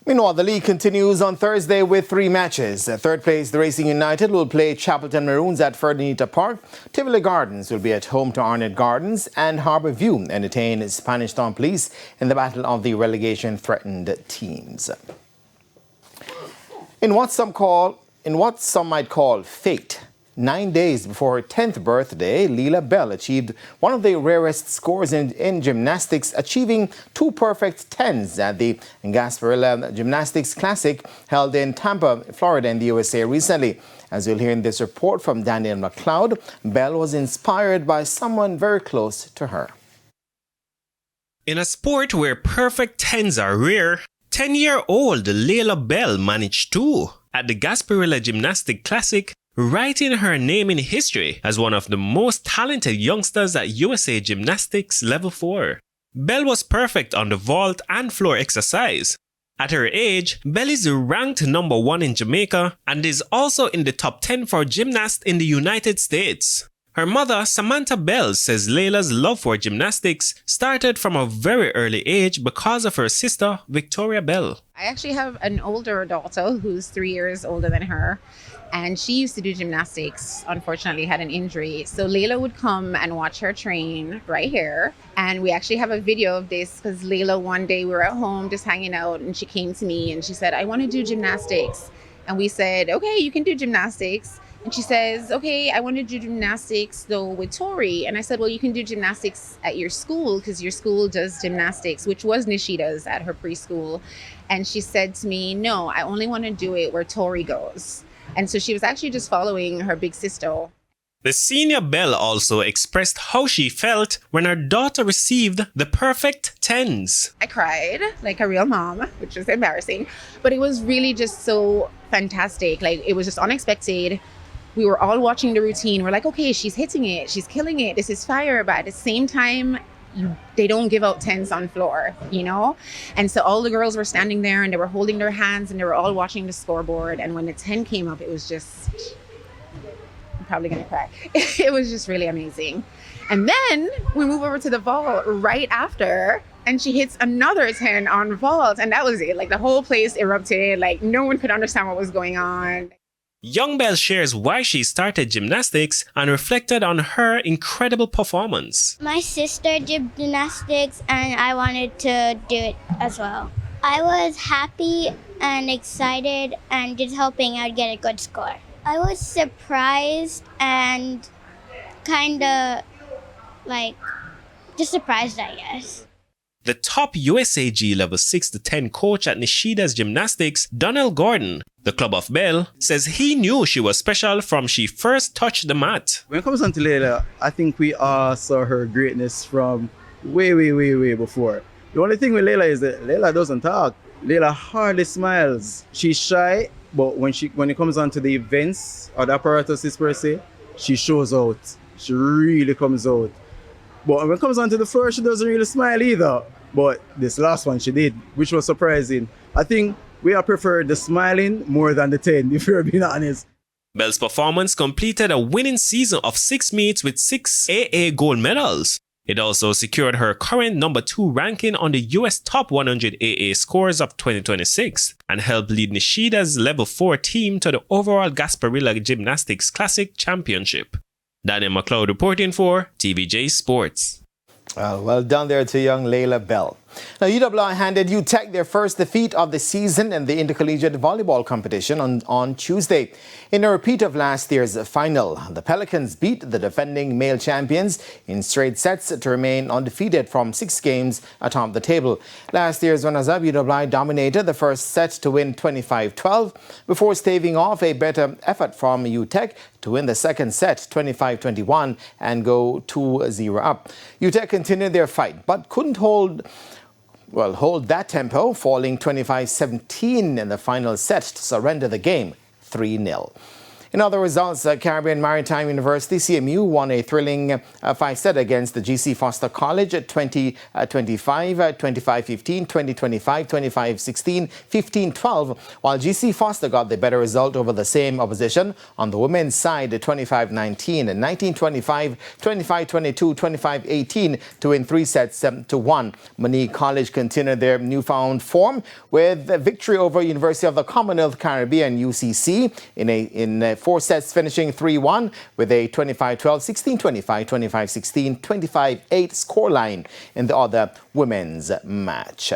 Meanwhile, the league continues on Thursday with 3 matches. Third place, the Racing United will play Chapelton Maroons at Ferdinand Park. Tivoli Gardens will be at home to Arnett Gardens, and Harbour View entertain Spanish Town Police in the battle of the relegation-threatened teams. In what some might call fate, 9 days before her 10th birthday, Leila Bell achieved one of the rarest scores in gymnastics, achieving 2 perfect 10s at the Gaspiralla Gymnastics Classic held in Tampa, Florida in the USA recently. As you'll hear in this report from Daniel McLeod, Bell was inspired by someone very close to her. In a sport where perfect 10s are rare, 10-year-old Leila Bell managed 2 at the Gaspiralla Gymnastic Classic, writing her name in history as one of the most talented youngsters at USA Gymnastics Level 4. Bell was perfect on the vault and floor exercise. At her age, Bell is ranked number 1 in Jamaica and is also in the top 10 for gymnasts in the United States. Her mother, Samantha Bell, says Leila's love for gymnastics started from a very early age because of her sister, Victoria Bell. I actually have an older daughter who's 3 years older than her, and she used to do gymnastics, unfortunately had an injury. So Leila would come and watch her train right here. And we actually have a video of this because Leila, one day we were at home just hanging out and she came to me and she said, I want to do gymnastics. And we said, okay, you can do gymnastics. And she says, okay, I want to do gymnastics though with Tori. And I said, well, you can do gymnastics at your school because your school does gymnastics, which was Nishida's at her preschool. And she said to me, no, I only want to do it where Tori goes. And so she was actually just following her big sister. The senior Bell also expressed how she felt when her daughter received the perfect 10s. I cried like a real mom, which was embarrassing, but it was really just so fantastic. Like, it was just unexpected. We were all watching the routine. We're like, okay, she's hitting it. She's killing it. This is fire. But at the same time, they don't give out 10s on floor, you know? And so all the girls were standing there and they were holding their hands and they were all watching the scoreboard. And when the 10 came up, it was just, I'm probably gonna cry. It was just really amazing. And then we move over to the vault right after and she hits another 10 on vault. And that was it. Like, the whole place erupted. Like, no one could understand what was going on. Young Bell shares why she started gymnastics and reflected on her incredible performance. My sister did gymnastics and I wanted to do it as well. I was happy and excited and just hoping I'd get a good score. I was surprised and kind of just surprised, I guess. The top USAG Level 6 to 10 coach at Nishida's Gymnastics, Donnell Gordon, the club of Bell, says he knew she was special from she first touched the mat. When it comes down to Leila, I think we all saw her greatness from way before. The only thing with Leila is that Leila doesn't talk. Leila hardly smiles. She's shy, but when it comes on to the events or the apparatuses per se, she shows out. She really comes out. But when it comes on to the floor, she doesn't really smile either. But this last one she did, which was surprising. I think we have preferred the smiling more than the 10, if you're being honest. Bell's performance completed a winning season of 6 meets with 6 AA gold medals. It also secured her current number 2 ranking on the US Top 100 AA scores of 2026 and helped lead Nishida's Level 4 team to the overall Gaspiralla Gymnastics Classic Championship. Daniel McLeod reporting for TVJ Sports. Well done there to young Leila Bell. Now, UWI handed UTEC their first defeat of the season in the intercollegiate volleyball competition on Tuesday. In a repeat of last year's final, the Pelicans beat the defending male champions in straight sets to remain undefeated from 6 games atop the table. Last year's runners-up, UWI dominated the first set to win 25-12 before staving off a better effort from UTEC to win the second set 25-21 and go 2-0 up. UTEC continued their fight but couldn't hold that tempo, falling 25-17 in the final set to surrender the game 3-0. In other results, Caribbean Maritime University, CMU, won a thrilling 5-set against the GC Foster College at 20-25, 25-15, 20-25, 25-16, 15-12, while GC Foster got the better result over the same opposition on the women's side, 25-19 and 19-25, 25-22, 25-18 to win 3 sets to 1. Monique College continued their newfound form with a victory over University of the Commonwealth Caribbean, UCC, in 4 sets, finishing 3-1 with a 25-12, 16-25, 25-16, 25-8 scoreline in the other women's match.